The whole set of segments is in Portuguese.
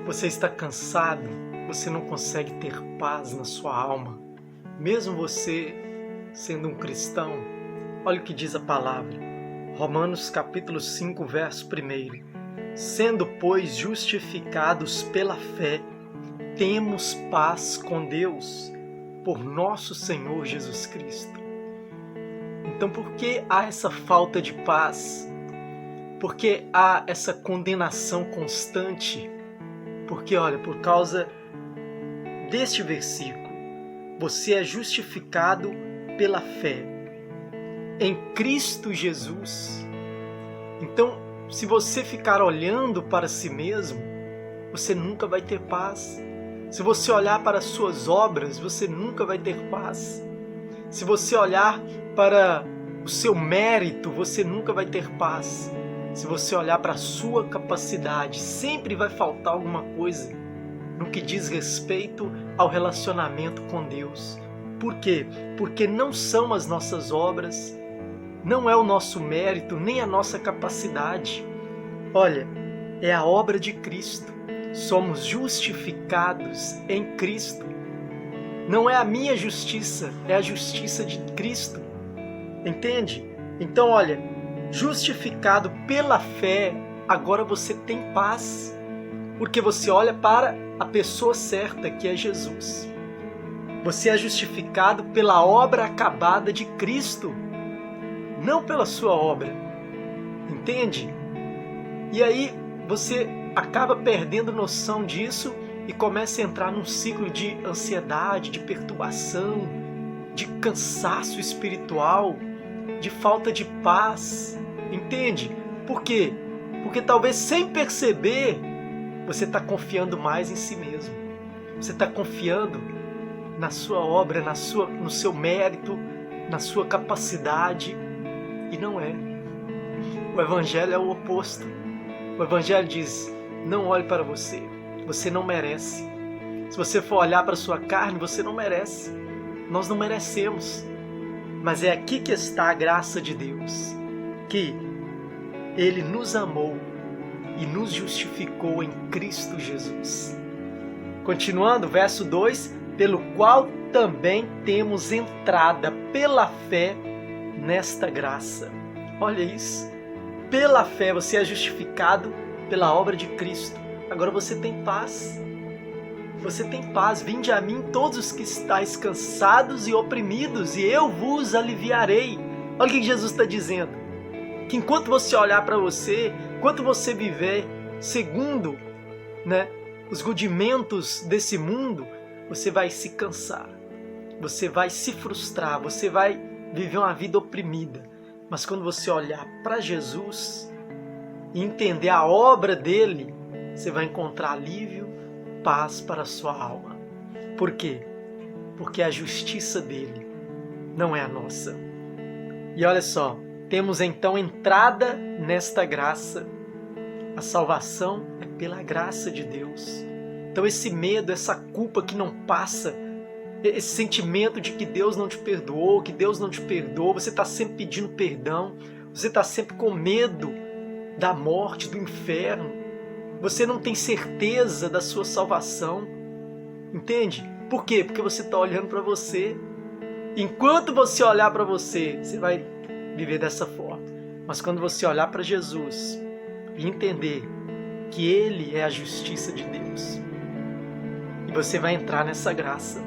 Você está cansado? Você não consegue ter paz na sua alma? Mesmo você sendo um cristão? Olha o que diz a palavra. Romanos capítulo 5, verso 1. Sendo, pois, justificados pela fé, temos paz com Deus, por nosso Senhor Jesus Cristo. Então, por que há essa falta de paz? Por que há essa condenação constante? Porque, olha, por causa deste versículo, você é justificado pela fé em Cristo Jesus. Então, se você ficar olhando para si mesmo, você nunca vai ter paz. Se você olhar para as suas obras, você nunca vai ter paz. Se você olhar para o seu mérito, você nunca vai ter paz. Se você olhar para a sua capacidade, sempre vai faltar alguma coisa no que diz respeito ao relacionamento com Deus. Por quê? Porque não são as nossas obras, não é o nosso mérito, nem a nossa capacidade. Olha, é a obra de Cristo. Somos justificados em Cristo. Não é a minha justiça, é a justiça de Cristo. Entende? Então, olha, justificado pela fé, agora você tem paz, porque você olha para a pessoa certa, que é Jesus. Você é justificado pela obra acabada de Cristo, não pela sua obra. Entende? E aí você acaba perdendo noção disso e começa a entrar num ciclo de ansiedade, de perturbação, de cansaço espiritual, de falta de paz. Entende? Por quê? Porque talvez sem perceber, você está confiando mais em si mesmo. Você está confiando na sua obra, no seu mérito, na sua capacidade. E não é. O Evangelho é o oposto. O Evangelho diz, não olhe para você. Você não merece. Se você for olhar para a sua carne, você não merece. Nós não merecemos. Mas é aqui que está a graça de Deus, que Ele nos amou e nos justificou em Cristo Jesus. Continuando, verso 2, pelo qual também temos entrada pela fé nesta graça. Olha isso. Pela fé você é justificado pela obra de Cristo. Agora você tem paz. Você tem paz. Vinde a mim todos os que estáis cansados e oprimidos, e eu vos aliviarei. Olha o que Jesus está dizendo. Que enquanto você olhar para você, enquanto você viver segundo, os rudimentos desse mundo, você vai se cansar. Você vai se frustrar. Você vai viver uma vida oprimida. Mas quando você olhar para Jesus e entender a obra dele, você vai encontrar alívio, paz para a sua alma. Por quê? Porque a justiça dele não é a nossa. E olha só, temos então entrada nesta graça. A salvação é pela graça de Deus. Então esse medo, essa culpa que não passa, esse sentimento de que Deus não te perdoou, que Deus não te perdoou, você está sempre pedindo perdão, você está sempre com medo da morte, do inferno, você não tem certeza da sua salvação, entende? Por quê? Porque você está olhando para você. Enquanto você olhar para você, você vai viver dessa forma. Mas quando você olhar para Jesus e entender que Ele é a justiça de Deus, e você vai entrar nessa graça.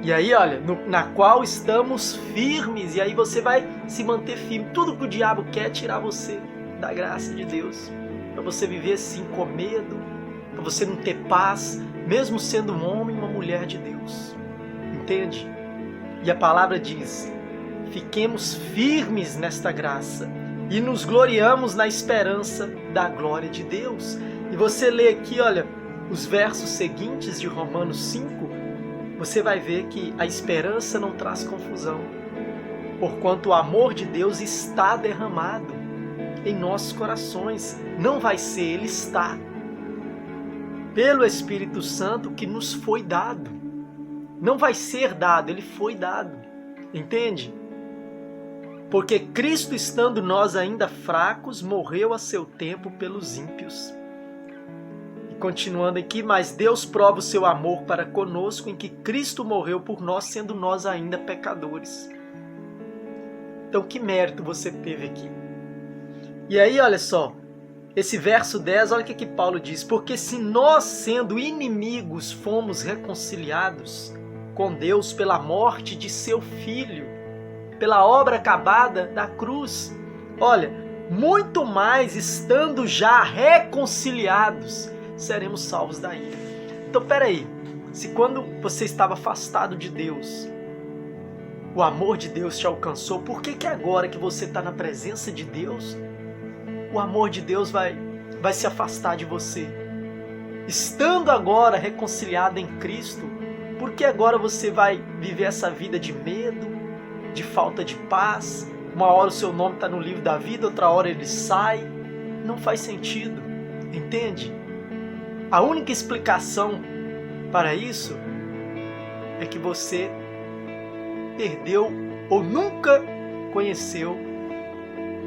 E aí, olha, na qual estamos firmes, e aí você vai se manter firme. Tudo que o diabo quer é tirar você da graça de Deus, para você viver assim com medo, para você não ter paz, mesmo sendo um homem e uma mulher de Deus. Entende? E a palavra diz, fiquemos firmes nesta graça e nos gloriamos na esperança da glória de Deus. E você lê aqui, olha, os versos seguintes de Romanos 5, você vai ver que a esperança não traz confusão, porquanto o amor de Deus está derramado em nossos corações. Não vai ser, ele está. Pelo Espírito Santo que nos foi dado. Não vai ser dado, ele foi dado. Entende? Porque Cristo, estando nós ainda fracos, morreu a seu tempo pelos ímpios. E continuando aqui, mas Deus prova o seu amor para conosco em que Cristo morreu por nós, sendo nós ainda pecadores. Então, que mérito você teve aqui? E aí, olha só, esse verso 10, olha o que Paulo diz. Porque se nós, sendo inimigos, fomos reconciliados com Deus pela morte de seu Filho, pela obra acabada da cruz, olha, muito mais estando já reconciliados, seremos salvos da ira. Então, peraí, se quando você estava afastado de Deus, o amor de Deus te alcançou, por que agora que você está na presença de Deus, o amor de Deus vai se afastar de você? Estando agora reconciliado em Cristo, por que agora você vai viver essa vida de medo, de falta de paz? Uma hora o seu nome está no livro da vida, outra hora ele sai. Não faz sentido, entende? A única explicação para isso é que você perdeu ou nunca conheceu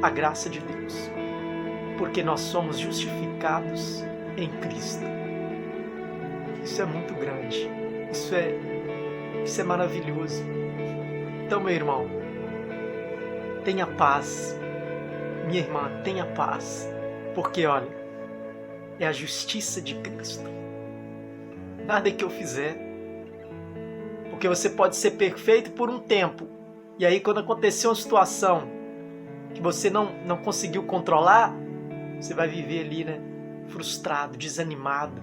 a graça de Deus. Porque nós somos justificados em Cristo. Isso é muito grande. Isso é maravilhoso. Então, meu irmão, tenha paz. Minha irmã, tenha paz. Porque, olha, é a justiça de Cristo. Nada que eu fizer. Porque você pode ser perfeito por um tempo. E aí, quando acontecer uma situação que você não conseguiu controlar, você vai viver ali, né, frustrado, desanimado.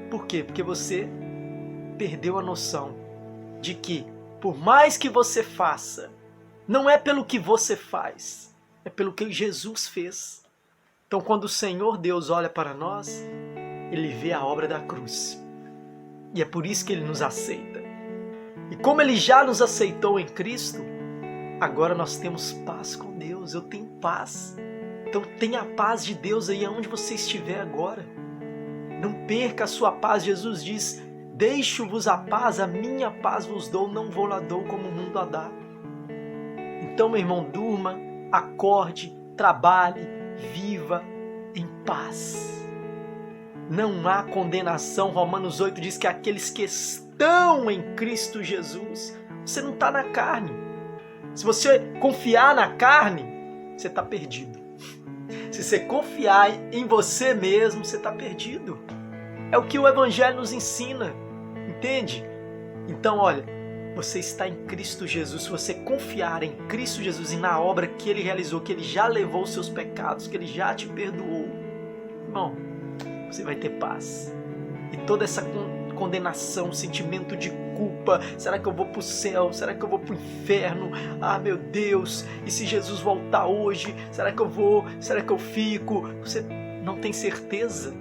Por quê? Porque você perdeu a noção de que, por mais que você faça, não é pelo que você faz, é pelo que Jesus fez. Então, quando o Senhor Deus olha para nós, Ele vê a obra da cruz. E é por isso que Ele nos aceita. E como Ele já nos aceitou em Cristo, agora nós temos paz com Deus. Eu tenho paz. Então tenha a paz de Deus aí onde você estiver agora. Não perca a sua paz. Jesus diz: deixo-vos a paz, a minha paz vos dou, não vou lá dou como o mundo a dá. Então, meu irmão, durma, acorde, trabalhe, viva em paz. Não há condenação. Romanos 8 diz que aqueles que estão em Cristo Jesus, você não está na carne. Se você confiar na carne, você está perdido. Se você confiar em você mesmo, você está perdido. É o que o Evangelho nos ensina, entende? Então, olha, você está em Cristo Jesus. Se você confiar em Cristo Jesus e na obra que Ele realizou, que Ele já levou os seus pecados, que Ele já te perdoou, irmão, você vai ter paz. E toda essa condenação, sentimento de culpa, será que eu vou para o céu? Será que eu vou para o inferno? Ah, meu Deus, e se Jesus voltar hoje? Será que eu vou? Será que eu fico? Você não tem certeza?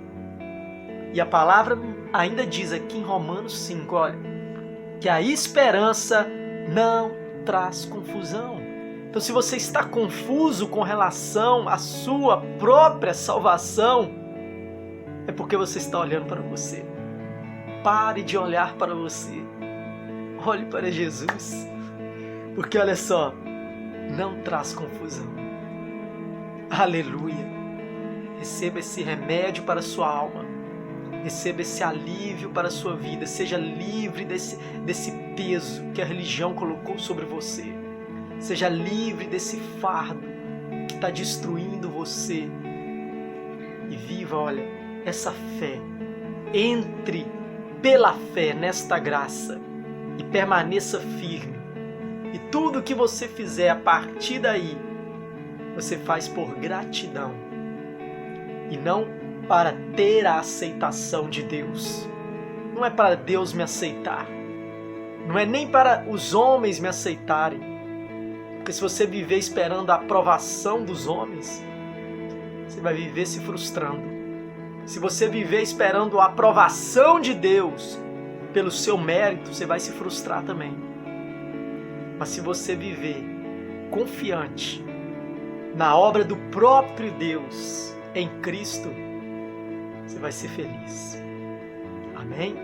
E a palavra ainda diz aqui em Romanos 5, olha, que a esperança não traz confusão. Então, se você está confuso com relação à sua própria salvação, é porque você está olhando para você. Pare de olhar para você. Olhe para Jesus. Porque olha só, não traz confusão. Aleluia. Receba esse remédio para a sua alma. Receba esse alívio para a sua vida. Seja livre desse peso que a religião colocou sobre você. Seja livre desse fardo que está destruindo você. E viva, olha, essa fé. Entre pela fé nesta graça e permaneça firme. E tudo que você fizer a partir daí, você faz por gratidão e não para ter a aceitação de Deus. Não é para Deus me aceitar. Não é nem para os homens me aceitarem. Porque se você viver esperando a aprovação dos homens, você vai viver se frustrando. Se você viver esperando a aprovação de Deus pelo seu mérito, você vai se frustrar também. Mas se você viver confiante na obra do próprio Deus em Cristo, você vai ser feliz. Amém?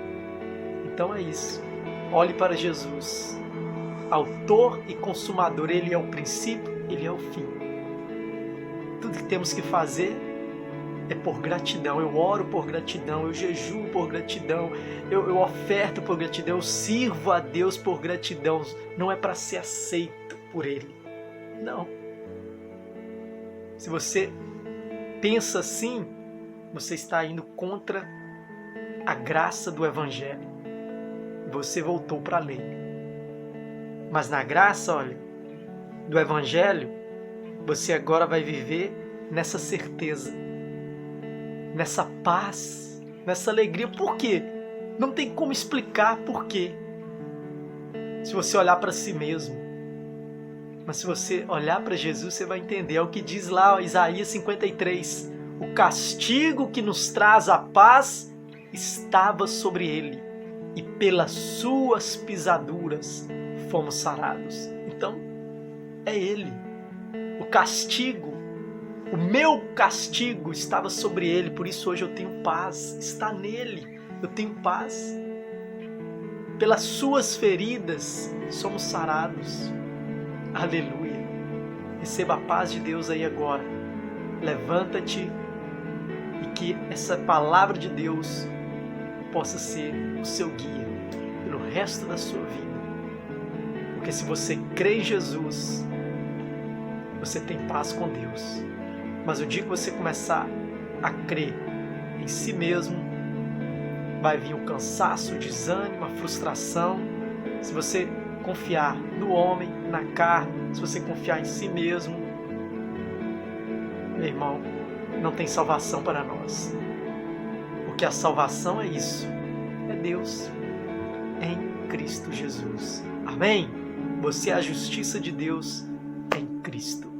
Então é isso. Olhe para Jesus. autor e consumador. Ele é o princípio, Ele é o fim. Tudo que temos que fazer é por gratidão. Eu oro por gratidão, eu jejuo por gratidão, eu oferto por gratidão, eu sirvo a Deus por gratidão. Não é para ser aceito por Ele. Não. Se você pensa assim, você está indo contra a graça do Evangelho. Você voltou para a lei. Mas na graça, olha, do Evangelho, você agora vai viver nessa certeza, nessa paz, nessa alegria. Por quê? Não tem como explicar por quê. Se você olhar para si mesmo. Mas se você olhar para Jesus, você vai entender. É o que diz lá, ó, Isaías 53. O castigo que nos traz a paz estava sobre ele, e pelas suas pisaduras fomos sarados. Então, é ele. O castigo, o meu castigo estava sobre ele, por isso hoje eu tenho paz. Está nele, eu tenho paz. Pelas suas feridas somos sarados. Aleluia. Receba a paz de Deus aí agora. Levanta-te e que essa palavra de Deus possa ser o seu guia pelo resto da sua vida. Porque se você crê em Jesus, você tem paz com Deus. Mas o dia que você começar a crer em si mesmo, vai vir o cansaço, o desânimo, a frustração. Se você confiar no homem, na carne, se você confiar em si mesmo, meu irmão, não tem salvação para nós. Porque a salvação é isso, é Deus em Cristo Jesus. Amém? Você é a justiça de Deus em Cristo.